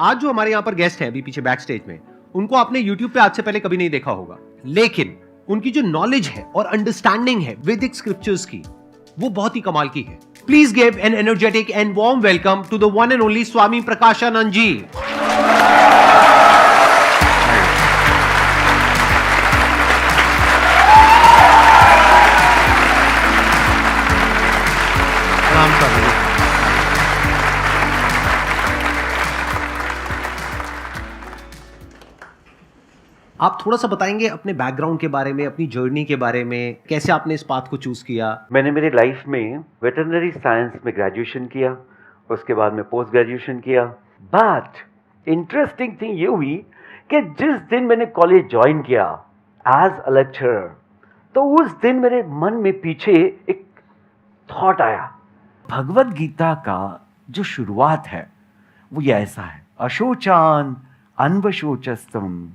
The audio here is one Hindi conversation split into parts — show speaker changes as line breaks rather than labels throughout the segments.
आज जो हमारे यहाँ पर गेस्ट है अभी पीछे बैक स्टेज में, उनको आपने YouTube पे आज से पहले कभी नहीं देखा होगा, लेकिन उनकी जो नॉलेज है और अंडरस्टैंडिंग है वैदिक स्क्रिप्चर्स की, वो बहुत ही कमाल की है। Please give an energetic and warm welcome to the one and only Swami Prakashananda ji. आप थोड़ा सा बताएंगे अपने बैकग्राउंड के बारे में, अपनी जर्नी के बारे में, कैसे आपने इस पाथ को चूज किया?
मैंने मेरी लाइफ में वेटरनरी साइंस में ग्रेजुएशन किया, उसके बाद में पोस्ट ग्रेजुएशन किया। बट इंटरेस्टिंग थिंग ये हुई कि जिस दिन मैंने कॉलेज ज्वाइन किया एज अ लेक्चरर, तो उस दिन मेरे मन में पीछे एक थॉट आया। भगवत गीता का जो शुरुआत है वो ये ऐसा है, अशोचान अन्वशोचस्तम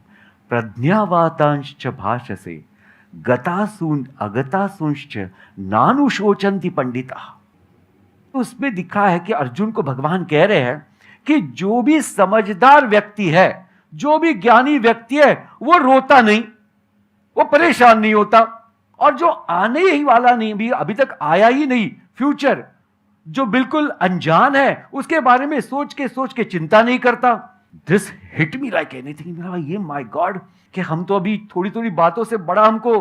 प्रज्ञावातांश्च भाषसे गतासून अगतासूंश्च नानुशोचन्ति पंडिता। उसमें दिखा है कि अर्जुन को भगवान कह रहे हैं कि जो भी समझदार व्यक्ति है, जो भी ज्ञानी व्यक्ति है, वो रोता नहीं, वो परेशान नहीं होता, और जो आने ही वाला नहीं, भी अभी तक आया ही नहीं, फ्यूचर जो बिल्कुल अनजान है, उसके बारे में सोच के चिंता नहीं करता। This hit me like anything. मेरा ये माय गॉड कि हम तो अभी थोड़ी थोड़ी बातों से बड़ा हमको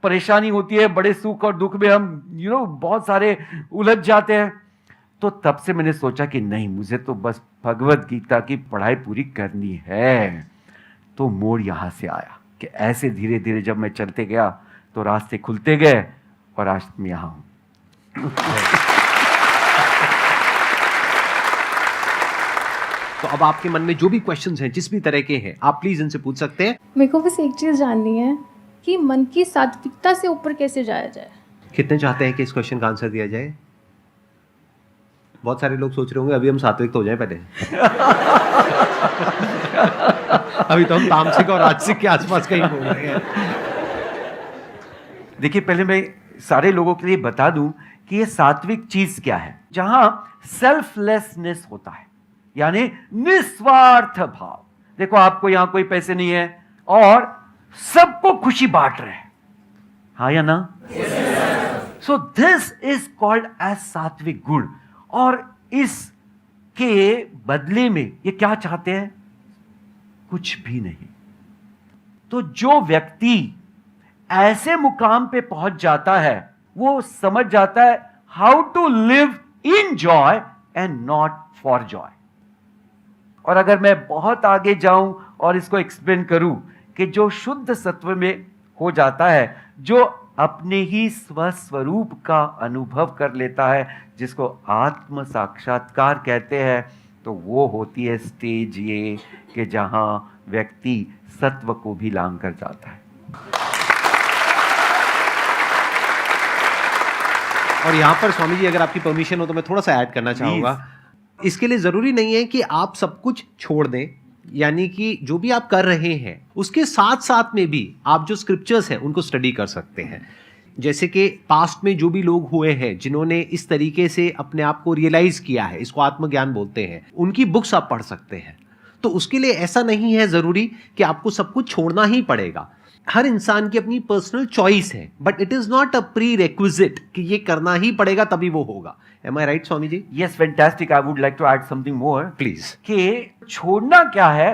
परेशानी होती है, बड़े सुख और दुख में हम बहुत सारे उलझ जाते हैं। तो तब से मैंने सोचा कि नहीं, मुझे तो बस भगवत गीता की पढ़ाई पूरी करनी है। तो मोड़ यहां से आया कि ऐसे धीरे धीरे जब मैं चलते गया तो रास्ते खुलते गए, और आज मैं यहां हूं।
तो अब आपके मन में जो भी क्वेश्चंस हैं, जिस भी तरह के हैं, आप प्लीज इनसे पूछ सकते हैं।
मेरे को बस एक चीज़ जाननी है कि मन की सात्विकता से ऊपर कैसे जाया जाए।
कितने चाहते हैं कि इस क्वेश्चन का आंसर दिया जाए? बहुत सारे लोग सोच रहे होंगे अभी हम सात्विक तो हो जाए पहले। अभी तो हम तामसिक और राजसिक के आसपास कहीं घूम रहे हैं।
देखिए, पहले मैं सारे लोगों के लिए बता दूं कि ये सात्विक चीज क्या है। जहां सेल्फलेसनेस होता है, यानी निस्वार्थ भाव। देखो, आपको यहां कोई पैसे नहीं है और सबको खुशी बांट रहे हैं, हाँ या ना? So this is called as सात्विक गुण। और इसके बदले में ये क्या चाहते हैं? कुछ भी नहीं। तो जो व्यक्ति ऐसे मुकाम पे पहुंच जाता है, वो समझ जाता है how to live in joy and not for joy. और अगर मैं बहुत आगे जाऊं और इसको एक्सप्लेन करूं कि जो शुद्ध सत्व में हो जाता है, जो अपने ही स्वस्वरूप का अनुभव कर लेता है, जिसको आत्म साक्षात्कार कहते हैं, तो वो होती है स्टेज ये कि जहां व्यक्ति सत्व को भी लांघ कर जाता है।
और यहां पर स्वामी जी, अगर आपकी परमिशन हो तो मैं थोड़ा सा ऐड करना चाहूंगा। इसके लिए जरूरी नहीं है कि आप सब कुछ छोड़ दें, यानी कि जो भी आप कर रहे हैं उसके साथ साथ में भी आप जो स्क्रिप्चर्स हैं उनको स्टडी कर सकते हैं। जैसे कि पास्ट में जो भी लोग हुए हैं जिन्होंने इस तरीके से अपने आप को रियलाइज किया है, इसको आत्मज्ञान बोलते हैं, उनकी बुक्स आप पढ़ सकते हैं। तो उसके लिए ऐसा नहीं है जरूरी कि आपको सब कुछ छोड़ना ही पड़ेगा। हर इंसान की अपनी पर्सनल चॉइस है, but it is not a pre requisite कि ये करना ही पड़ेगा तभी वो होगा। Am I right, Swami ji?
Yes, fantastic. I would like to add something more.
Please.
कि छोड़ना क्या है?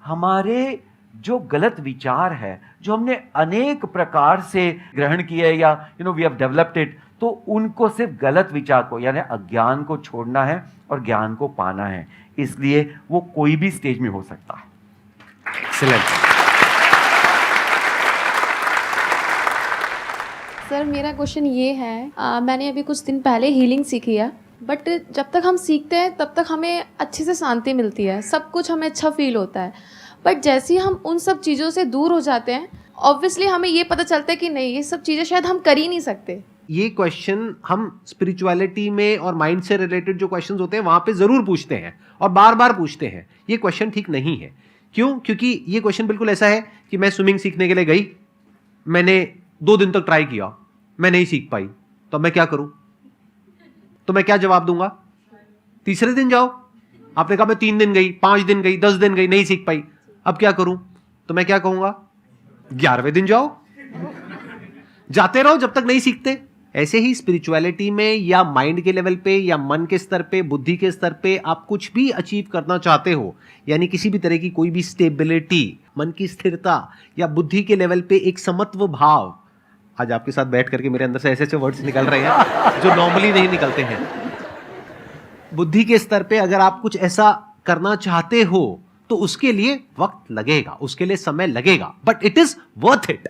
हमारे जो गलत विचार है, जो हमने अनेक प्रकार से ग्रहण किए या we have developed it, तो उनको सिर्फ गलत विचार को, यानी अज्ञान को छोड़ना है और ज्ञान को पाना है। इसलिए वो कोई भी स्टेज में हो सकता है।
Excellent.
सर, मेरा क्वेश्चन ये है, मैंने अभी कुछ दिन पहले हीलिंग सीखी है, बट जब तक हम सीखते हैं तब तक हमें अच्छे से शांति मिलती है, सब कुछ हमें अच्छा फील होता है। बट जैसे ही हम उन सब चीज़ों से दूर हो जाते हैं, ऑब्वियसली हमें ये पता चलता है कि नहीं, ये सब चीज़ें शायद हम कर ही नहीं सकते।
ये क्वेश्चन हम स्पिरिचुअलिटी में और माइंड से रिलेटेड जो क्वेश्चंस होते हैं वहां पे जरूर पूछते हैं और बार बार पूछते हैं। ये क्वेश्चन ठीक नहीं है। क्यों? क्योंकि ये क्वेश्चन बिल्कुल ऐसा है कि मैं स्विमिंग सीखने के लिए गई, मैंने 2 दिन तक ट्राई किया, मैं नहीं सीख पाई, तो मैं क्या करूं? तो मैं क्या जवाब दूंगा? तीसरे दिन जाओ, आपने कहा मैं 3 दिन गई, 5 दिन गई, 10 दिन गई, नहीं सीख पाई, अब क्या करूं? तो मैं क्या कहूंगा? 11वें दिन जाओ, जाते रहो जब तक नहीं सीखते। ऐसे ही स्पिरिचुअलिटी में या माइंड के लेवल पे या मन के स्तर पे, बुद्धि के स्तर पे आप कुछ भी अचीव करना चाहते हो, यानी किसी भी तरह की कोई भी स्टेबिलिटी, मन की स्थिरता या बुद्धि के लेवल पे एक समत्व भाव, आज आपके साथ बैठ करके मेरे अंदर से ऐसे ऐसे वर्ड्स निकल रहे हैं जो नॉर्मली नहीं निकलते हैं। बुद्धि के स्तर पे अगर आप कुछ ऐसा करना चाहते हो तो उसके लिए वक्त लगेगा, उसके लिए समय लगेगा, but it is worth it.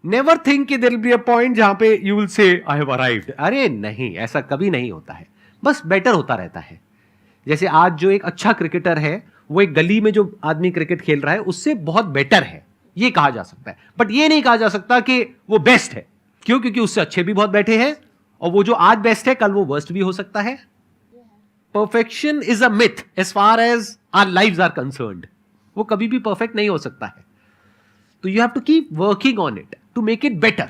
Never think कि there will be a point जहां पे you will say I have arrived. अरे नहीं, ऐसा कभी नहीं होता है, बस बेटर होता रहता है। जैसे आज जो एक अच्छा क्रिकेटर है वो एक गली में जो आदमी क्रिकेट खेल रहा है उससे बहुत बेटर है, ये कहा जा सकता है, बट ये नहीं कहा जा सकता कि वो बेस्ट है। क्यों? क्योंकि उससे अच्छे भी बहुत बैठे हैं और वो जो आज बेस्ट है कल वो वर्स्ट भी हो सकता है। Perfection is a myth as far as our lives are concerned. वो कभी भी परफेक्ट नहीं हो सकता है, तो you have to keep working on it to make it better.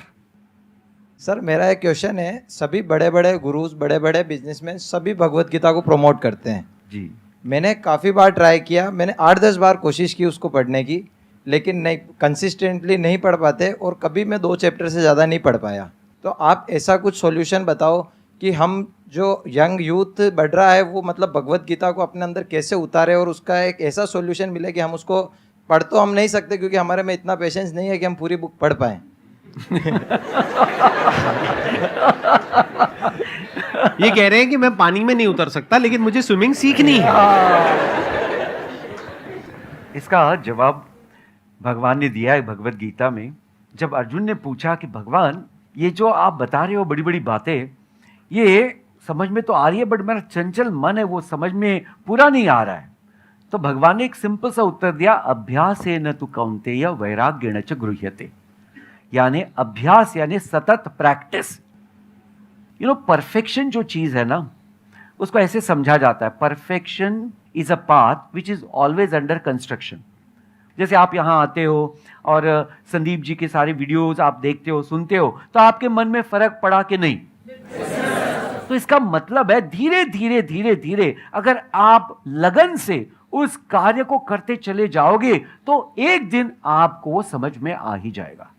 Sir मेरा एक क्वेश्चन है, सभी बड़े बड़े गुरुज, बड़े बड़े बिजनेसमैन सभी भगवत गीता को प्रमोट करते हैं
जी।
मैंने काफ़ी बार ट्राई किया, मैंने 8-10 बार कोशिश की उसको पढ़ने की, लेकिन नहीं, कंसिस्टेंटली नहीं पढ़ पाते और कभी मैं 2 चैप्टर से ज़्यादा नहीं पढ़ पाया। तो आप ऐसा कुछ सॉल्यूशन बताओ कि हम जो यंग यूथ बढ़ रहा है वो मतलब भगवत गीता को अपने अंदर कैसे उतारे और उसका एक ऐसा सॉल्यूशन मिले कि हम उसको पढ़ तो हम नहीं सकते क्योंकि हमारे में इतना पेशेंस नहीं है कि हम पूरी बुक पढ़ पाएं।
ये कह रहे हैं कि मैं पानी में नहीं उतर सकता लेकिन मुझे स्विमिंग सीखनी है।
इसका जवाब भगवान ने दिया है भगवत गीता में। जब अर्जुन ने पूछा कि भगवान ये जो आप बता रहे हो बड़ी बड़ी बातें, ये समझ में तो आ रही है बट मेरा चंचल मन है वो समझ में पूरा नहीं आ रहा है, तो भगवान ने एक सिंपल सा उत्तर दिया, अभ्यासेन तु कौन्तेय वैराग्येण च गृह्यते। यानी अभ्यास यानी सतत प्रैक्टिस। परफेक्शन जो चीज है ना उसको ऐसे समझा जाता है, perfection is a path which is always under construction. जैसे आप यहाँ आते हो और संदीप जी के सारे वीडियोस आप देखते हो, सुनते हो, तो आपके मन में फर्क पड़ा कि नहीं? तो इसका मतलब है धीरे धीरे धीरे धीरे अगर आप लगन से उस कार्य को करते चले जाओगे तो एक दिन आपको वो समझ में आ ही जाएगा।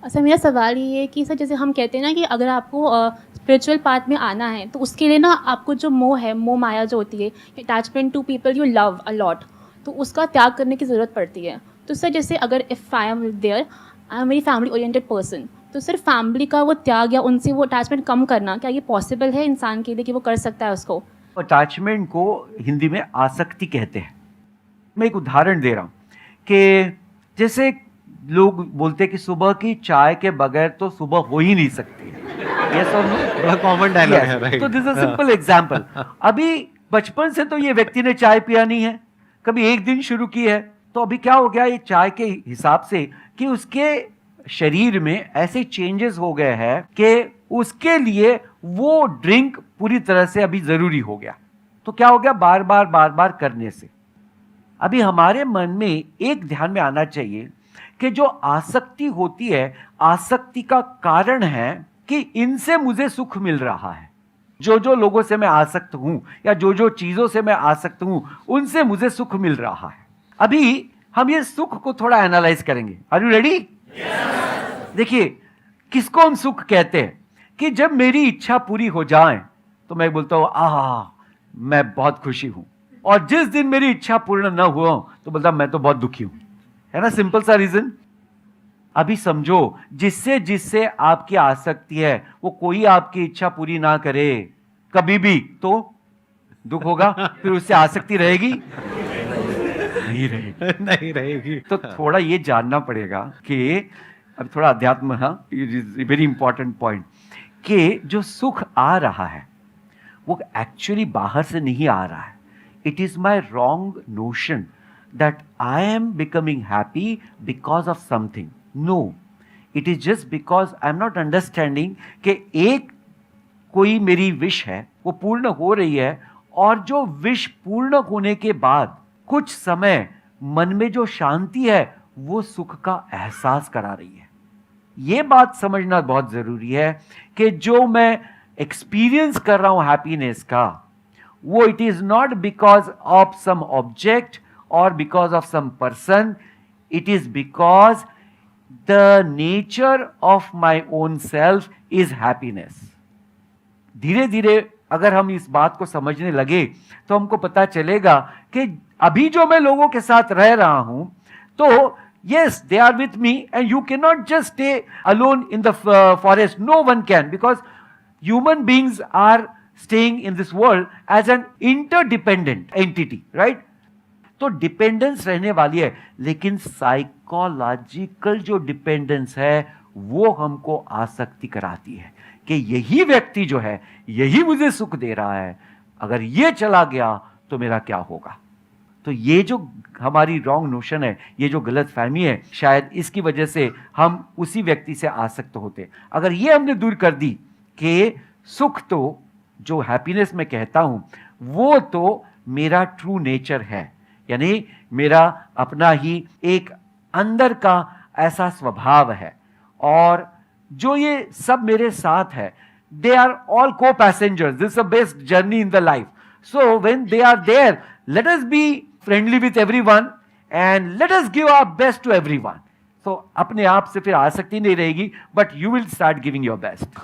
सर मेरा सवाल ये है कि सर जैसे हम कहते हैं ना कि अगर आपको स्पिरिचुअल पाथ में आना है तो उसके लिए ना आपको जो मोह है, मोह माया जो होती है, attachment to people you love a lot, तो उसका त्याग करने की ज़रूरत पड़ती है। तो सर जैसे अगर if I am there, I am very family oriented person, तो सर फैमिली का वो त्याग या उनसे वो अटैचमेंट कम करना, क्या ये पॉसिबल है इंसान के लिए कि वो कर सकता है उसको?
अटैचमेंट को हिंदी में आसक्ति कहते हैं। मैं एक उदाहरण दे रहा हूँ कि जैसे लोग बोलते हैं कि सुबह की चाय के बगैर तो सुबह हो ही नहीं सकती। Yes or no?
बड़ा कॉमन डायलॉग है, राइट?
तो दिस इज सिंपल एग्जांपल। अभी बचपन से तो ये व्यक्ति ने चाय पिया नहीं है, कभी एक दिन शुरू की है, तो अभी क्या हो गया ये चाय के हिसाब से कि उसके शरीर में ऐसे चेंजेस हो गए हैं कि उसके लिए वो ड्रिंक पूरी तरह से अभी जरूरी हो गया। तो क्या हो गया, बार बार करने से। अभी हमारे मन में एक ध्यान में आना चाहिए कि जो आसक्ति होती है, आसक्ति का कारण है कि इनसे मुझे सुख मिल रहा है। जो जो लोगों से मैं आसक्त हूं या जो जो चीजों से मैं आसक्त हूं उनसे मुझे सुख मिल रहा है। अभी हम ये सुख को थोड़ा एनालाइज करेंगे। Are you ready? देखिए किसको हम सुख कहते हैं कि जब मेरी इच्छा पूरी हो जाए तो मैं बोलता हूं आहा मैं बहुत खुशी हूं, और जिस दिन मेरी इच्छा पूर्ण न हुआ तो बोलता मैं तो बहुत दुखी हूं। है ना, सिंपल सा रीजन। अभी समझो जिससे जिससे आपकी आसक्ति है वो कोई आपकी इच्छा पूरी ना करे कभी भी तो दुख होगा, फिर उससे आसक्ति रहेगी? नहीं रहेगी।
नहीं रहेगी।
तो थोड़ा ये जानना पड़ेगा कि अब थोड़ा अध्यात्म, हाँ, वेरी इंपॉर्टेंट पॉइंट, कि जो सुख आ रहा है वो एक्चुअली बाहर से नहीं आ रहा है। It is my wrong notion that I am becoming happy because of something. No, it is just because I am not understanding कि एक कोई मेरी विश है वो पूर्ण हो रही है, और जो विश पूर्ण होने के बाद कुछ समय मन में जो शांति है वो सुख का एहसास करा रही है। ये बात समझना बहुत जरूरी है कि जो मैं एक्सपीरियंस कर रहा हूं हैप्पीनेस का, वो it is not because of some object और because of some person, it is because the nature of my own self is happiness. धीरे धीरे अगर हम इस बात को समझने लगे तो हमको पता चलेगा कि अभी जो मैं लोगों के साथ रह रहा हूं, तो yes, they are with me, and you cannot just stay alone in the forest. No one can, because human beings are staying in this world as an interdependent entity, right? तो डिपेंडेंस रहने वाली है, लेकिन साइकोलॉजिकल जो डिपेंडेंस है वो हमको आसक्ति कराती है कि यही व्यक्ति जो है यही मुझे सुख दे रहा है, अगर ये चला गया तो मेरा क्या होगा. तो ये जो हमारी रॉन्ग नोशन है, ये जो गलत फहमी है, शायद इसकी वजह से हम उसी व्यक्ति से आसक्त होते. अगर ये हमने दूर कर दी कि सुख तो जो हैप्पीनेस मैं कहता हूं वो तो मेरा ट्रू नेचर है, यानी मेरा अपना ही एक अंदर का ऐसा स्वभाव है, और जो ये सब मेरे साथ है, they are all co passengers, this is the best journey in the life. So when they are there, let us be friendly with everyone and let us give our best to everyone. So अपने आप से फिर आसक्ति नहीं रहेगी, but you will start giving your best.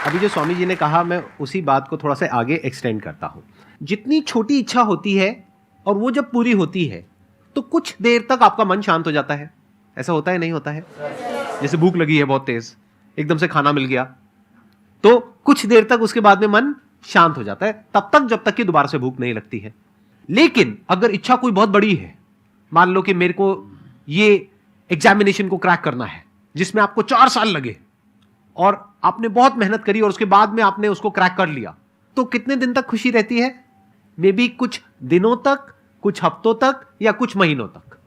अभी जो स्वामी जी ने कहा, मैं उसी बात को थोड़ा सा आगे एक्सटेंड करता हूं. जितनी छोटी इच्छा होती है और वो जब पूरी होती है तो कुछ देर तक आपका मन शांत हो जाता है. ऐसा होता है, नहीं होता है? जैसे भूख लगी है बहुत तेज, एकदम से खाना मिल गया तो कुछ देर तक उसके बाद में मन शांत हो जाता है, तब तक जब तक कि दोबारा से भूख नहीं लगती है. लेकिन अगर इच्छा कोई बहुत बड़ी है, मान लो कि मेरे को ये एग्जामिनेशन को क्रैक करना है जिसमें आपको 4 साल लगे और आपने बहुत मेहनत करी और उसके बाद में आपने उसको क्रैक कर लिया, तो कितने दिन तक खुशी रहती है? मे बी कुछ दिनों तक, कुछ हफ्तों तक, या कुछ महीनों तक.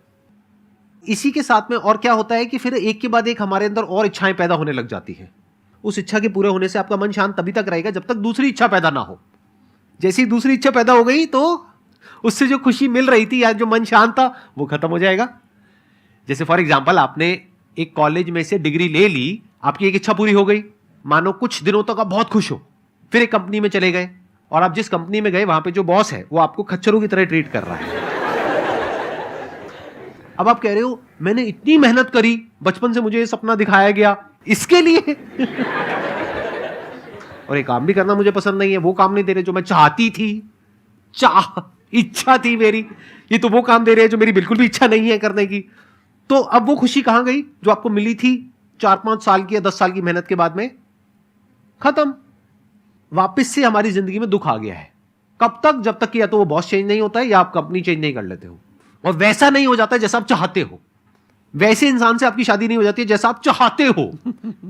इसी के साथ में और क्या होता है कि फिर एक के बाद एक हमारे अंदर और इच्छाएं पैदा होने लग जाती है. उस इच्छा के पूरे होने से आपका मन शांत तभी तक रहेगा जब तक दूसरी इच्छा पैदा ना हो. जैसी दूसरी इच्छा पैदा हो गई तो उससे जो खुशी मिल रही थी या जो मन शांत था वो खत्म हो जाएगा. जैसे फॉर एग्जांपल, आपने एक कॉलेज में से डिग्री ले ली, आपकी एक इच्छा पूरी हो गई, मानो कुछ दिनों तक आप बहुत खुश हो, फिर एक कंपनी में चले गए और आप जिस कंपनी में गए वहां पे जो बॉस है वो आपको खच्चरों की तरह ट्रीट कर रहा है. अब आप कह रहे हो मैंने इतनी मेहनत करी, बचपन से मुझे ये सपना दिखाया गया इसके लिए और ये काम भी करना मुझे पसंद नहीं है, वो काम नहीं दे रहे जो मैं चाहती थी, इच्छा थी मेरी, ये तो वो काम दे रहे हैं जो मेरी बिल्कुल भी इच्छा नहीं है करने की. तो अब वो खुशी कहां गई जो आपको मिली थी 4-5 साल की या 10 साल की मेहनत के बाद में? खत्म. वापस से हमारी जिंदगी में दुख आ गया है. कब तक? जब तक कि या तो वो बॉस चेंज नहीं होता है या आप कंपनी चेंज नहीं कर लेते हो और वैसा नहीं हो जाता जैसा आप चाहते हो. वैसे इंसान से आपकी शादी नहीं हो जाती है जैसा आप चाहते हो.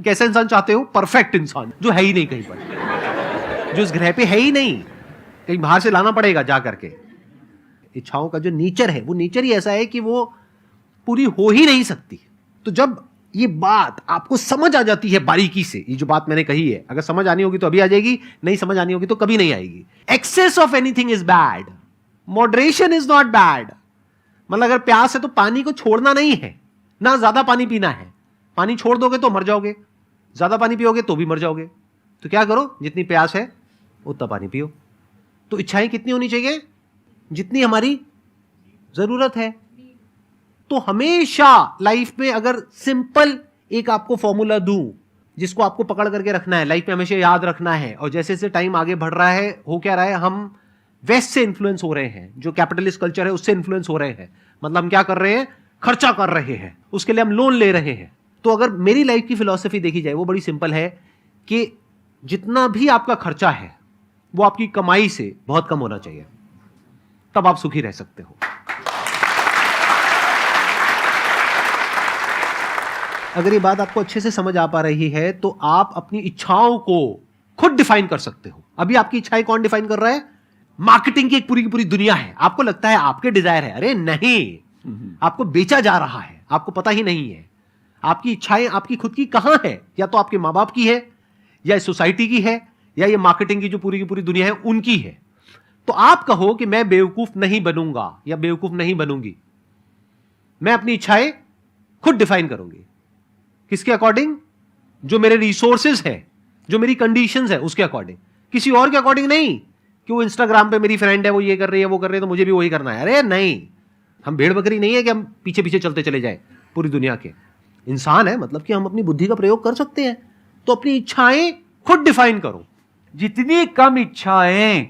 कैसा इंसान चाहते हो? परफेक्ट इंसान, जो है ही नहीं कहीं पर, जो इस ग्रह पे है ही नहीं, कहीं बाहर से लाना पड़ेगा जा करके. इच्छाओं का जो नेचर है वो नेचर ही ऐसा है कि वो पूरी हो ही नहीं सकती. तो जब ये बात आपको समझ आ जाती है बारीकी से, ये जो बात मैंने कही है, अगर समझ आनी होगी तो अभी आ जाएगी, नहीं समझ आनी होगी तो कभी नहीं आएगी. Excess of anything is bad, moderation is not bad. मतलब अगर प्यास है तो पानी को छोड़ना नहीं है, ना ज्यादा पानी पीना है. पानी छोड़ दोगे तो मर जाओगे, ज्यादा पानी पियोगे तो भी मर जाओगे. तो क्या करो, जितनी प्यास है उतना पानी पियो. तो इच्छाएं कितनी होनी चाहिए? जितनी हमारी जरूरत है. तो हमेशा लाइफ में अगर सिंपल एक आपको फॉर्मूला दूं जिसको आपको पकड़ करके रखना है, लाइफ में हमेशा याद रखना है, और जैसे जैसे टाइम आगे बढ़ रहा है, हो क्या रहा है, हम वेस्ट से इन्फ्लुएंस हो रहे हैं, जो कैपिटलिस्ट कल्चर है उससे इन्फ्लुएंस हो रहे हैं. मतलब हम क्या कर रहे हैं? खर्चा कर रहे हैं, उसके लिए हम लोन ले रहे हैं. तो अगर मेरी लाइफ की फिलॉसफी देखी जाए वो बड़ी सिंपल है कि जितना भी आपका खर्चा है वो आपकी कमाई से बहुत कम होना चाहिए, तब आप सुखी रह सकते हो. अगर ये बात आपको अच्छे से समझ आ पा रही है तो आप अपनी इच्छाओं को खुद डिफाइन कर सकते हो. अभी आपकी इच्छाएं कौन डिफाइन कर रहा है? मार्केटिंग की एक पूरी की पूरी दुनिया है. आपको लगता है आपके डिजायर है, अरे नहीं, आपको बेचा जा रहा है, आपको पता ही नहीं है. आपकी इच्छाएं आपकी खुद की कहां है? या तो आपके मां बाप की है, या सोसाइटी की है, या ये मार्केटिंग की जो पूरी की पूरी दुनिया है उनकी है. तो आप कहो कि मैं बेवकूफ नहीं बनूंगा या बेवकूफ नहीं बनूंगी, मैं अपनी इच्छाएं खुद डिफाइन करूंगी. किसके अकॉर्डिंग? जो मेरे रिसोर्सेज है, जो मेरी कंडीशंस है उसके अकॉर्डिंग, किसी और के अकॉर्डिंग नहीं कि वो इंस्टाग्राम पे मेरी फ्रेंड है, वो ये कर रही है, वो कर रही है, तो मुझे भी वही करना है। अरे नहीं, हम भेड़ बकरी नहीं है कि हम पीछे पीछे चलते चले जाए पूरी दुनिया के। इंसान है मतलब कि हम अपनी बुद्धि का प्रयोग कर सकते हैं। तो अपनी इच्छाएं खुद डिफाइन करो।
जितनी कम इच्छाएं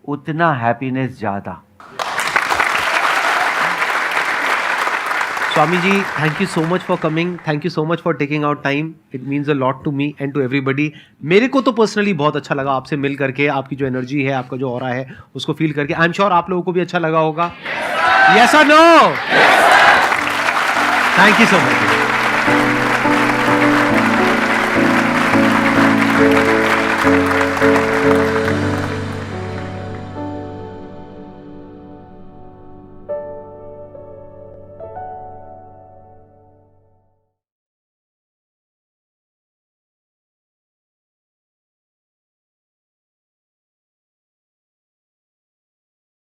उतना हैप्पीनेस ज्यादा।
Swami ji, thank you so much for coming, thank you so much for taking out time. It means a lot to me and to everybody. मेरे को तो पर्सनली बहुत अच्छा लगा आपसे मिल करके, आपकी जो एनर्जी है, आपका जो ऑरा है, उसको फील करके। आई एम श्योर आप लोगों को भी अच्छा लगा होगा। यस और no? Thank you so much.